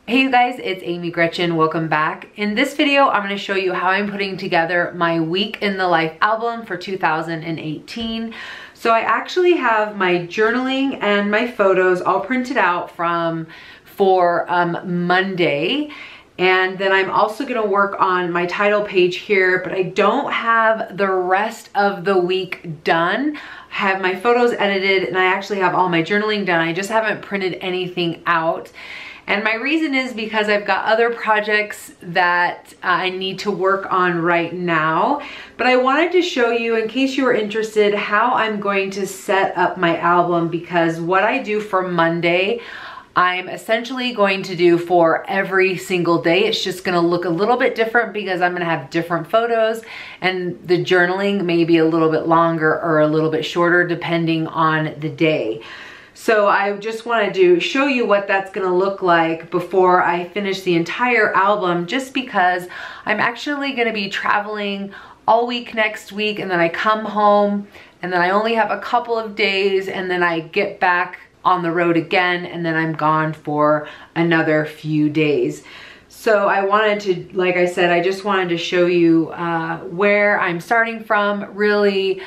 Hey you guys, it's Amy Gretchen. Welcome back. In this video, I'm going to show you how I'm putting together my week in the life album for 2018. So I actually have my journaling and my photos all printed out for Monday. And then I'm also going to work on my title page here, but I don't have the rest of the week done. I have my photos edited and I actually have all my journaling done. I just haven't printed anything out. And my reason is because I've got other projects that I need to work on right now. But I wanted to show you, in case you were interested, how I'm going to set up my album, because what I do for Monday, I'm essentially going to do for every single day. It's just gonna look a little bit different because I'm gonna have different photos, and the journaling may be a little bit longer or a little bit shorter depending on the day. So I just wanted to show you what that's gonna look like before I finish the entire album, just because I'm actually gonna be traveling all week next week, and then I come home and then I only have a couple of days, and then I get back on the road again, and then I'm gone for another few days. So I wanted to, like I said, I just wanted to show you where I'm starting from, really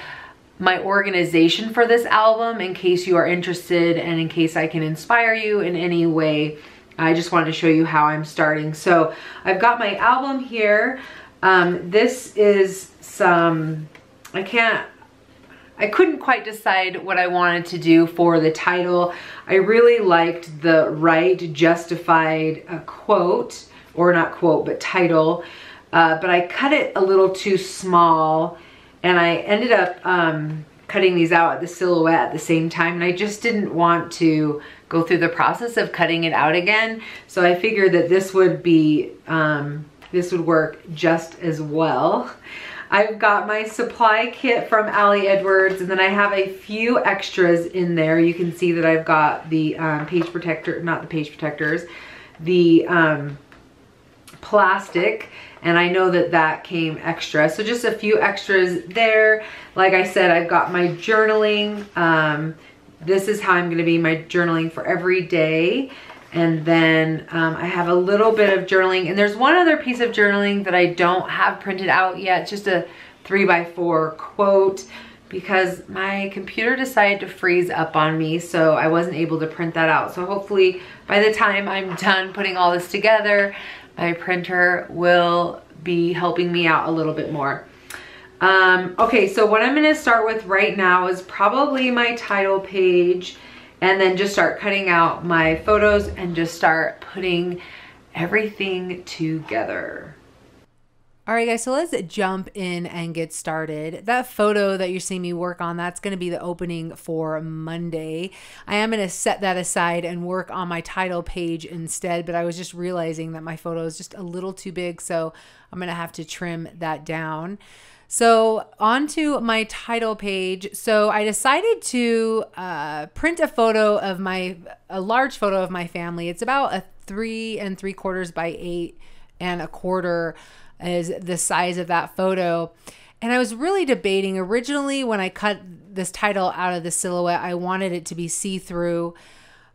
my organization for this album, in case you are interested and in case I can inspire you in any way. I just wanted to show you how I'm starting. So I've got my album here. This is some, I couldn't quite decide what I wanted to do for the title. I really liked the right justified quote, or not quote, but title, but I cut it a little too small, and I ended up cutting these out at the silhouette at the same time, and I just didn't want to go through the process of cutting it out again. So I figured that this would be, this would work just as well. I've got my supply kit from Ali Edwards, and then I have a few extras in there. You can see that I've got the page protector, not the page protectors, the plastic, and I know that that came extra. So just a few extras there. Like I said, I've got my journaling. This is how I'm gonna be my journaling for every day. And then I have a little bit of journaling, and there's one other piece of journaling that I don't have printed out yet. It's just a 3x4 quote, because my computer decided to freeze up on me, so I wasn't able to print that out. So hopefully by the time I'm done putting all this together, my printer will be helping me out a little bit more. Okay, so what I'm gonna start with right now is probably my title page, and then just start cutting out my photos and just start putting everything together. All right guys, so let's jump in and get started. That photo that you're seeing me work on, that's gonna be the opening for Monday. I am gonna set that aside and work on my title page instead, but I was just realizing that my photo is just a little too big, so I'm gonna have to trim that down. So onto my title page. So I decided to print a photo of a large photo of my family. It's about a 3 3/4 by 8 1/4 is the size of that photo. And I was really debating. Originally, when I cut this title out of the silhouette, I wanted it to be see-through,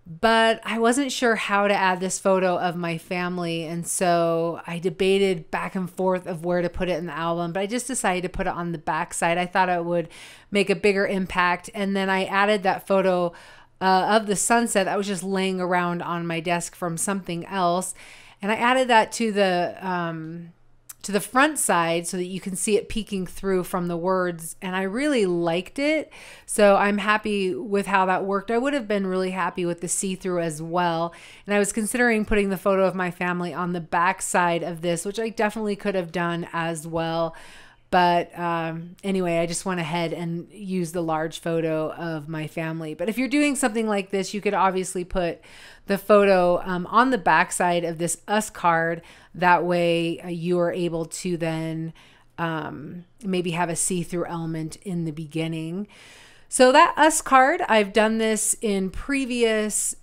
but I wasn't sure how to add this photo of my family. And so I debated back and forth of where to put it in the album, but I just decided to put it on the back side. I thought it would make a bigger impact. And then I added that photo of the sunset that was just laying around on my desk from something else. And I added that to the front side so that you can see it peeking through from the words, and I really liked it. So I'm happy with how that worked. I would have been really happy with the see-through as well. And I was considering putting the photo of my family on the back side of this, which I definitely could have done as well. But anyway, I just went ahead and used the large photo of my family. But if you're doing something like this, you could obviously put the photo on the back side of this US card. That way you are able to then maybe have a see-through element in the beginning. So that US card, I've done this in previous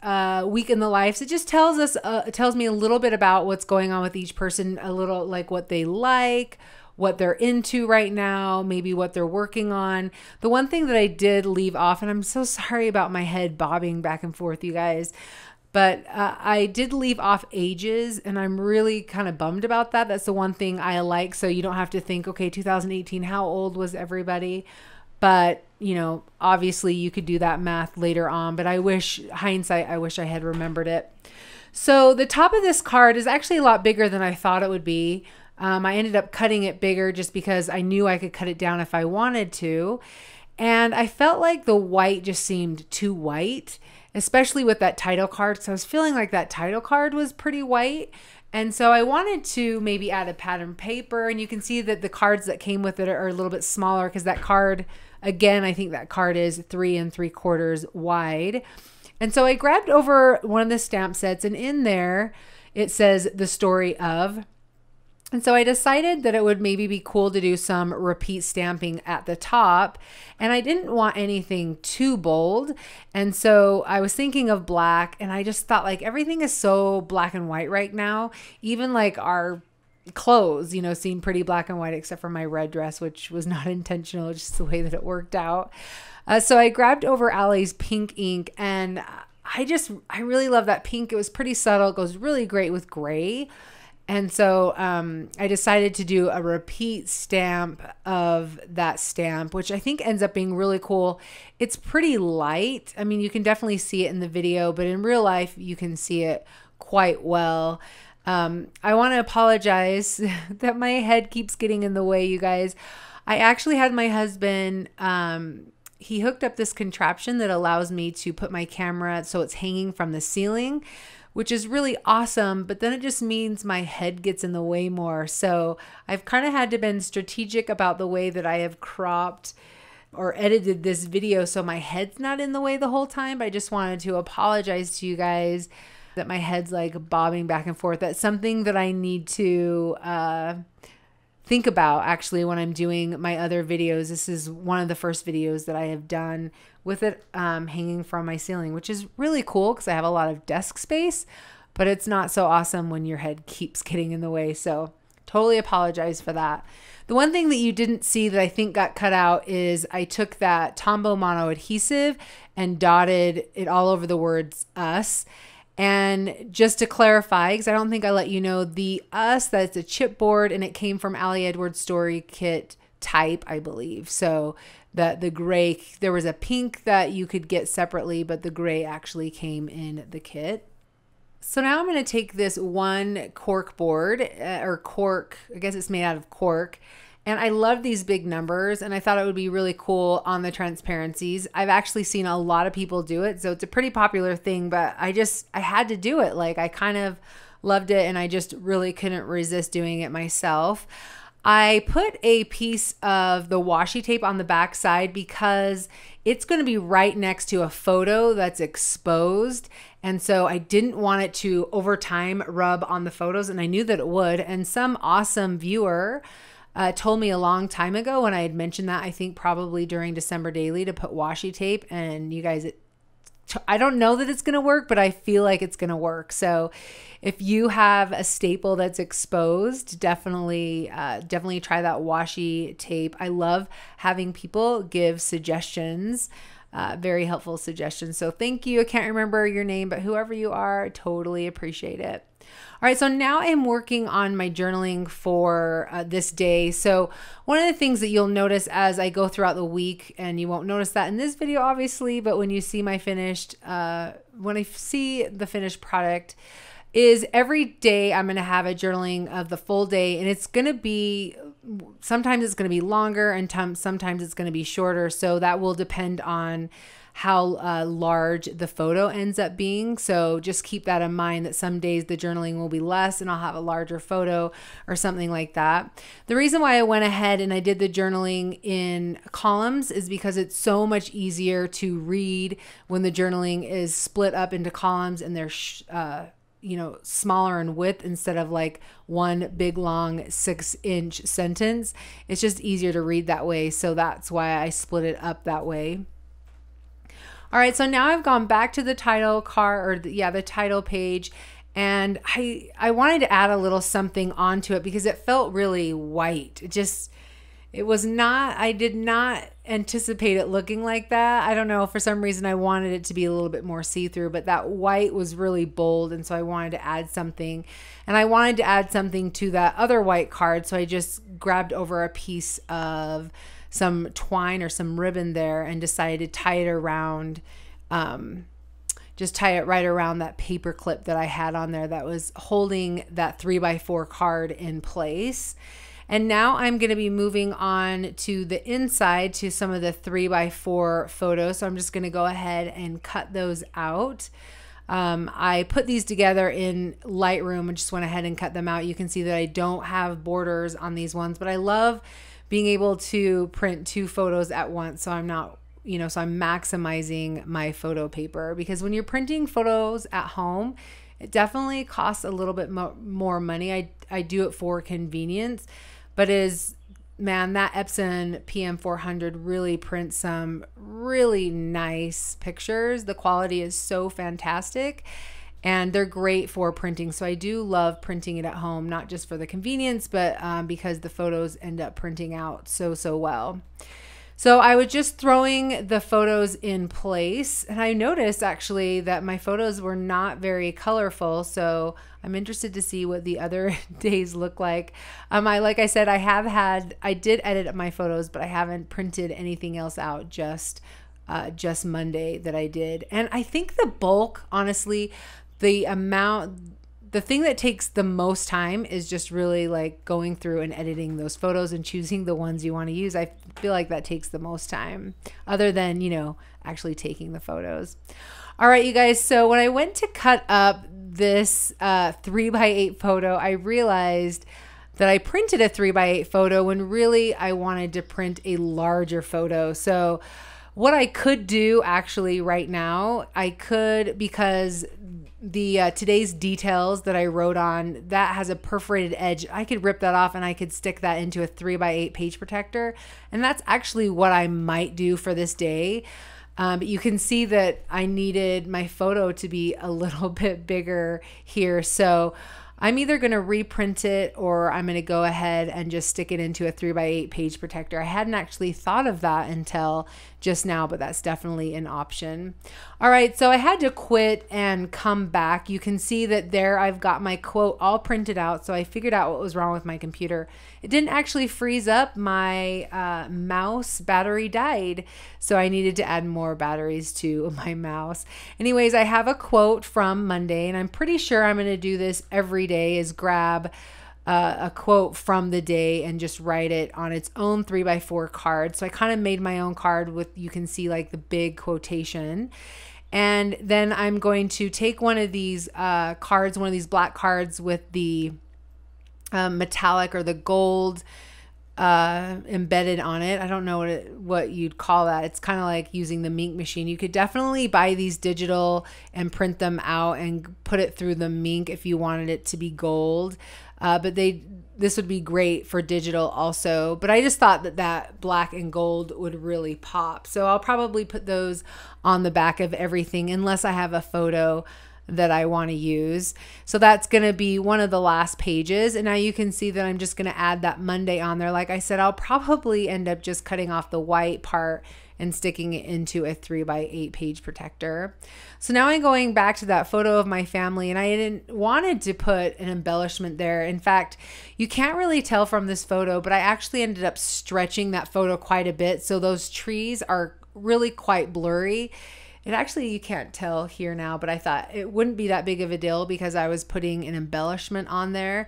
week in the life. So it just tells us, it tells me a little bit about what's going on with each person, a little like what they like, what they're into right now, maybe what they're working on. The one thing that I did leave off, and I'm so sorry about my head bobbing back and forth, you guys, But I did leave off ages, and I'm really kind of bummed about that. That's the one thing I like, so you don't have to think, okay, 2018, how old was everybody? But, you know, obviously you could do that math later on, but I wish, hindsight, I wish I had remembered it. So the top of this card is actually a lot bigger than I thought it would be. I ended up cutting it bigger just because I knew I could cut it down if I wanted to. And I felt like the white just seemed too white, especially with that title card. So I was feeling like that title card was pretty white. And so I wanted to maybe add a pattern paper, and you can see that the cards that came with it are a little bit smaller because that card, again, I think that card is 3 3/4 wide. And so I grabbed over one of the stamp sets, and in there it says the story of. And so I decided that it would maybe be cool to do some repeat stamping at the top, and I didn't want anything too bold. And so I was thinking of black, and I just thought, like, everything is so black and white right now. Even like our clothes, you know, seem pretty black and white, except for my red dress, which was not intentional, just the way that it worked out. So I grabbed over Allie's pink ink, and I really love that pink. It was pretty subtle. It goes really great with gray. And so I decided to do a repeat stamp of that stamp, which I think ends up being really cool. It's pretty light. I mean, you can definitely see it in the video, but in real life, you can see it quite well. I want to apologize that my head keeps getting in the way, you guys. I actually had my husband, he hooked up this contraption that allows me to put my camera so it's hanging from the ceiling, which is really awesome, but then it just means my head gets in the way more. So I've kind of had to been strategic about the way that I have cropped or edited this video so my head's not in the way the whole time. But I just wanted to apologize to you guys that my head's like bobbing back and forth. That's something that I need to think about actually when I'm doing my other videos. This is one of the first videos that I have done with it hanging from my ceiling, which is really cool because I have a lot of desk space, but it's not so awesome when your head keeps getting in the way. So totally apologize for that. The one thing that you didn't see that I think got cut out is I took that Tombow mono adhesive and dotted it all over the words us. And just to clarify, because I don't think I let you know, the us, that's a chipboard, and it came from Ali Edwards' Story Kit type, I believe. So the gray, there was a pink that you could get separately, but the gray actually came in the kit. So now I'm going to take this one cork board, or cork, I guess it's made out of cork. And I love these big numbers, and I thought it would be really cool on the transparencies. I've actually seen a lot of people do it, so it's a pretty popular thing, but I had to do it. Like, I kind of loved it, and I just really couldn't resist doing it myself. I put a piece of the washi tape on the back side because it's going to be right next to a photo that's exposed. And so I didn't want it to over time rub on the photos, and I knew that it would. And some awesome viewer told me a long time ago when I had mentioned that, I think probably during December Daily, to put washi tape. And you guys, I don't know that it's going to work, but I feel like it's going to work. So if you have a staple that's exposed, definitely try that washi tape. I love having people give suggestions, very helpful suggestions. So thank you. I can't remember your name, but whoever you are, totally appreciate it. All right, so now I'm working on my journaling for this day. So one of the things that you'll notice as I go throughout the week, and you won't notice that in this video, obviously, but when you see my finished, when I see the finished product, is every day I'm going to have a journaling of the full day, and it's going to be, sometimes it's going to be longer and sometimes it's going to be shorter. So that will depend on how large the photo ends up being. So just keep that in mind, that some days the journaling will be less and I'll have a larger photo or something like that. The reason why I went ahead and I did the journaling in columns is because it's so much easier to read when the journaling is split up into columns and they're smaller in width instead of like one big long 6-inch sentence. It's just easier to read that way. So that's why I split it up that way. All right, so now I've gone back to the title card, or the title page, and I wanted to add a little something onto it because it felt really white. it was not, I did not anticipate it looking like that. I don't know, for some reason I wanted it to be a little bit more see-through, but that white was really bold, and so I wanted to add something. And I wanted to add something to that other white card, so I just grabbed over a piece of some twine or some ribbon there and decided to tie it around, just tie it right around that paper clip that I had on there that was holding that 3x4 card in place. And now I'm going to be moving on to the inside to some of the 3x4 photos. So I'm just going to go ahead and cut those out. I put these together in Lightroom and just went ahead and cut them out. You can see that I don't have borders on these ones, but I love being able to print 2 photos at once. So I'm not, you know, so I'm maximizing my photo paper, because when you're printing photos at home, it definitely costs a little bit more money. I do it for convenience, but man, that Epson PM400 really prints some really nice pictures. The quality is so fantastic, and they're great for printing. So I do love printing it at home, not just for the convenience, but because the photos end up printing out so well. So I was just throwing the photos in place, and I noticed actually that my photos were not very colorful. So I'm interested to see what the other days look like. Like I said, I did edit my photos, but I haven't printed anything else out, just Monday that I did. And I think the bulk, honestly, the thing that takes the most time is just really like going through and editing those photos and choosing the ones you want to use. I feel like that takes the most time, other than, you know, actually taking the photos. All right, you guys. So when I went to cut up this 3x8 photo, I realized that I printed a 3x8 photo when really I wanted to print a larger photo. So what I could do actually right now, I could, because the today's details that I wrote on, that has a perforated edge. I could rip that off and I could stick that into a 3x8 page protector. And that's actually what I might do for this day. But you can see that I needed my photo to be a little bit bigger here. So I'm either going to reprint it, or I'm going to go ahead and just stick it into a 3x8 page protector. I hadn't actually thought of that until just now, but that's definitely an option. All right, so I had to quit and come back. You can see that there I've got my quote all printed out. So I figured out what was wrong with my computer. It didn't actually freeze up. My mouse battery died, so I needed to add more batteries to my mouse. Anyways, I have a quote from Monday, and I'm pretty sure I'm going to do this every day, is grab a quote from the day and just write it on its own 3x4 card. So I kind of made my own card with, you can see like the big quotation. And then I'm going to take one of these cards, one of these black cards with the metallic or the gold embedded on it. I don't know what you'd call that. It's kind of like using the Mink machine. You could definitely buy these digital and print them out and put it through the Mink if you wanted it to be gold. But this would be great for digital also. But I just thought that black and gold would really pop. So I'll probably put those on the back of everything unless I have a photo that I want to use. So that's going to be one of the last pages. And now you can see that I'm just going to add that Monday on there. Like I said, I'll probably end up just cutting off the white part and sticking it into a 3x8 page protector. So now I'm going back to that photo of my family, and I wanted to put an embellishment there. In fact, you can't really tell from this photo, but I actually ended up stretching that photo quite a bit. So those trees are really quite blurry. It actually, you can't tell here now, but I thought it wouldn't be that big of a deal because I was putting an embellishment on there.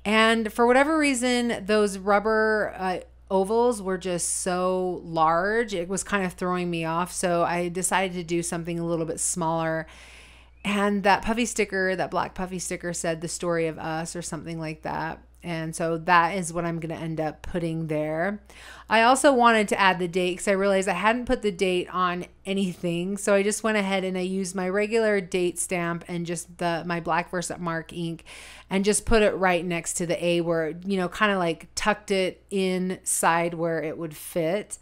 And for whatever reason, those rubber ovals were just so large. It was kind of throwing me off. So I decided to do something a little bit smaller. And that puffy sticker, that black puffy sticker said "The Story of Us" or something like that. And so that is what I'm going to end up putting there. I also wanted to add the date because I realized I hadn't put the date on anything. So I just went ahead and I used my regular date stamp and just my Black Versamark ink and just put it right next to the A where, you know, kind of like tucked it inside where it would fit.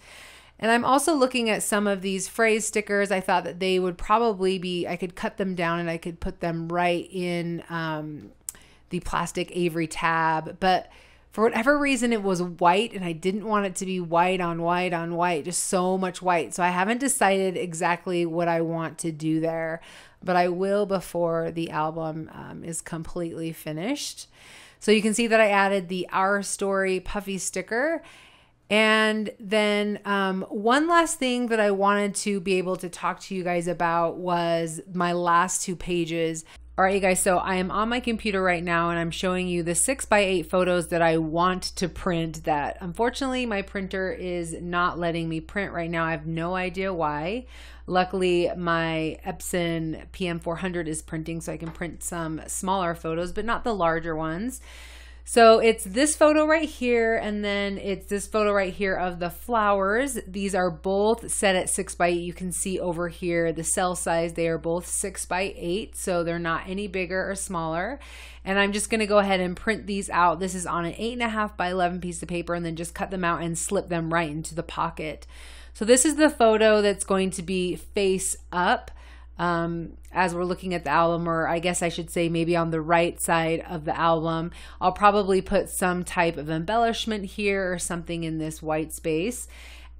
And I'm also looking at some of these phrase stickers. I thought that they would probably be, I could cut them down and I could put them right in the plastic Avery tab. But For whatever reason, it was white and I didn't want it to be white on white on white, just so much white. So I haven't decided exactly what I want to do there, but I will before the album is completely finished. So you can see that I added the Our Story puffy sticker. And then one last thing that I wanted to be able to talk to you guys about was my last 2 pages. All right, you guys, so I am on my computer right now and I'm showing you the 6x8 photos that I want to print that unfortunately my printer is not letting me print right now. I have no idea why. Luckily, my Epson PM400 is printing, so I can print some smaller photos, but not the larger ones. So it's this photo right here, and then it's this photo right here of the flowers. These are both set at 6x8. You can see over here the cell size. They are both 6x8, so they're not any bigger or smaller. And I'm just gonna go ahead and print these out. This is on an 8.5 by 11 piece of paper, and then just cut them out and slip them right into the pocket. So this is the photo that's going to be face up. As we're looking at the album, or I guess I should say maybe on the right side of the album. I'll probably put some type of embellishment here or something in this white space.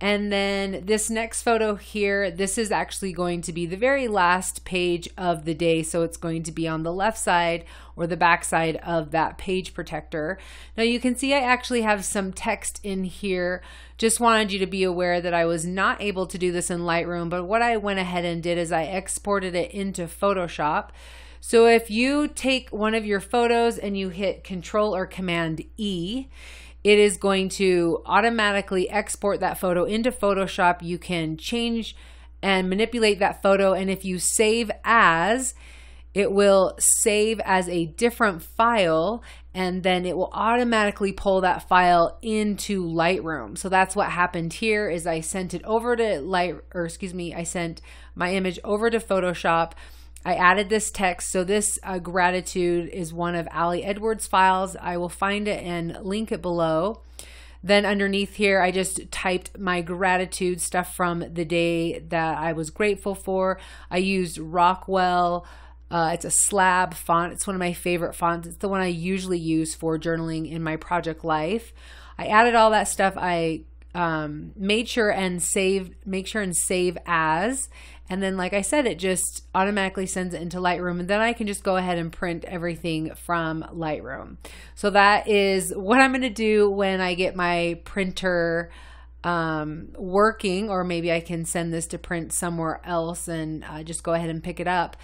And then this next photo here, this is actually going to be the very last page of the day. So it's going to be on the left side or the back side of that page protector. Now you can see I actually have some text in here. Just wanted you to be aware that I was not able to do this in Lightroom, but what I went ahead and did is I exported it into Photoshop. So if you take one of your photos and you hit Control or Command E, it is going to automatically export that photo into Photoshop. You can change and manipulate that photo, and if you save as, it will save as a different file, and then it will automatically pull that file into Lightroom. So that's what happened here is I sent it over to I sent my image over to Photoshop. I added this text. So this gratitude is one of Ali Edwards' files. I will find it and link it below. Then underneath here, I just typed my gratitude stuff from the day that I was grateful for. I used Rockwell. It's a slab font. It's one of my favorite fonts. It's the one I usually use for journaling in my project life. I added all that stuff. I make sure and save as, and then like I said, it just automatically sends it into Lightroom, and then I can just go ahead and print everything from Lightroom. So that is what I'm going to do when I get my printer working, or maybe I can send this to print somewhere else and just go ahead and pick it up.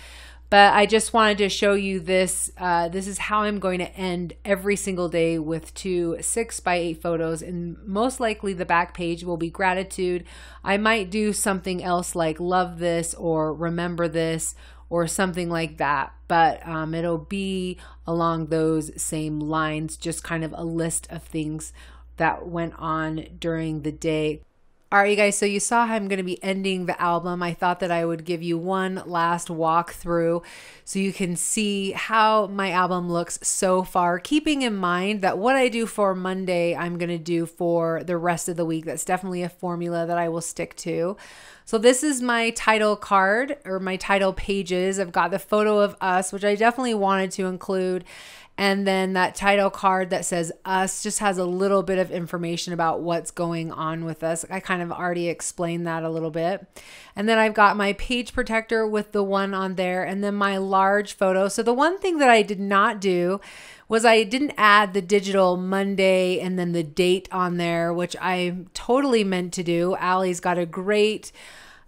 But I just wanted to show you this. This is how I'm going to end every single day with 2 6x8 photos, and most likely the back page will be gratitude. I might do something else like love this or remember this or something like that, but it'll be along those same lines, just kind of a list of things that went on during the day. All right, you guys, so you saw how I'm going to be ending the album. I thought that I would give you one last walkthrough so you can see how my album looks so far, keeping in mind that what I do for Monday, I'm going to do for the rest of the week. That's definitely a formula that I will stick to. So this is my title card, or my title pages. I've got the photo of us, which I definitely wanted to include. And then that title card that says us just has a little bit of information about what's going on with us. I kind of already explained that a little bit. And then I've got my page protector with the one on there, and then my large photo. So the one thing that I did not do was I didn't add the digital Monday and then the date on there, which I totally meant to do. Allie's got a great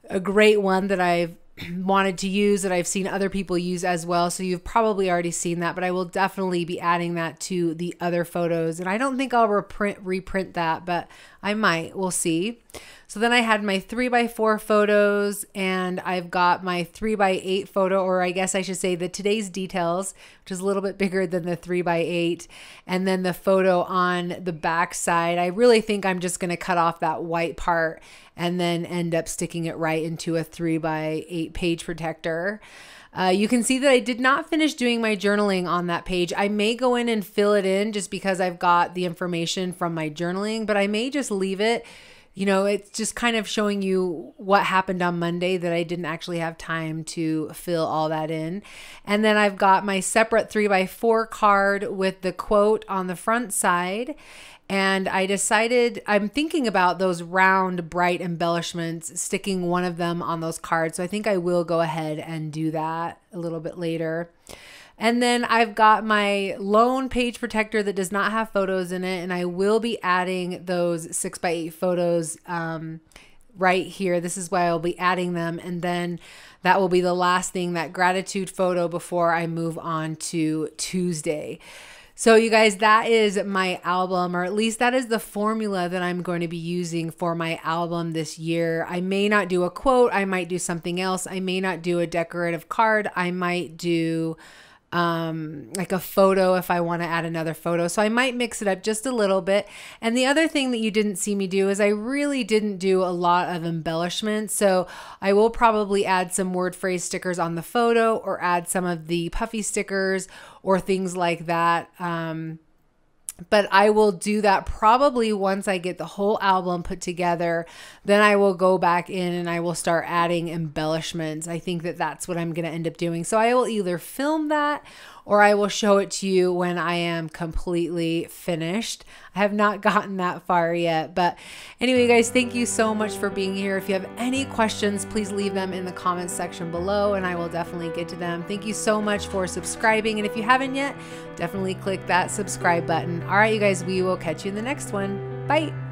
one that I've wanted to use, that I've seen other people use as well. So you've probably already seen that, but I will definitely be adding that to the other photos. And I don't think I'll reprint that, but I might, we'll see. So then I had my 3x4 photos, and I've got my 3x8 photo, or I guess I should say the today's details, which is a little bit bigger than the 3x8. And then the photo on the back side, I really think I'm just going to cut off that white part and then end up sticking it right into a 3x8 page protector. You can see that I did not finish doing my journaling on that page. I may go in and fill it in just because I've got the information from my journaling, but I may just leave it you know, it's just kind of showing you what happened on Monday that I didn't actually have time to fill all that in. And then I've got my separate 3x4 card with the quote on the front side. And I decided, I'm thinking about those round, bright embellishments, sticking one of them on those cards. So I think I will go ahead and do that a little bit later. And then I've got my lone page protector that does not have photos in it. And I will be adding those 6x8 photos right here. This is why I'll be adding them. And then that will be the last thing, that gratitude photo before I move on to Tuesday. So you guys, that is my album, or at least that is the formula that I'm going to be using for my album this year. I may not do a quote. I might do something else. I may not do a decorative card. I might do like a photo if I want to add another photo. So I might mix it up just a little bit. And the other thing that you didn't see me do is I really didn't do a lot of embellishments. So I will probably add some word phrase stickers on the photo, or add some of the puffy stickers or things like that. But I will do that probably once I get the whole album put together. Then I will go back in and I will start adding embellishments. I think that that's what I'm going to end up doing. So I will either film that, or I will show it to you when I am completely finished. I have not gotten that far yet. But anyway, guys, thank you so much for being here. If you have any questions, please leave them in the comments section below and I will definitely get to them. Thank you so much for subscribing. And if you haven't yet, definitely click that subscribe button. All right, you guys, we will catch you in the next one. Bye.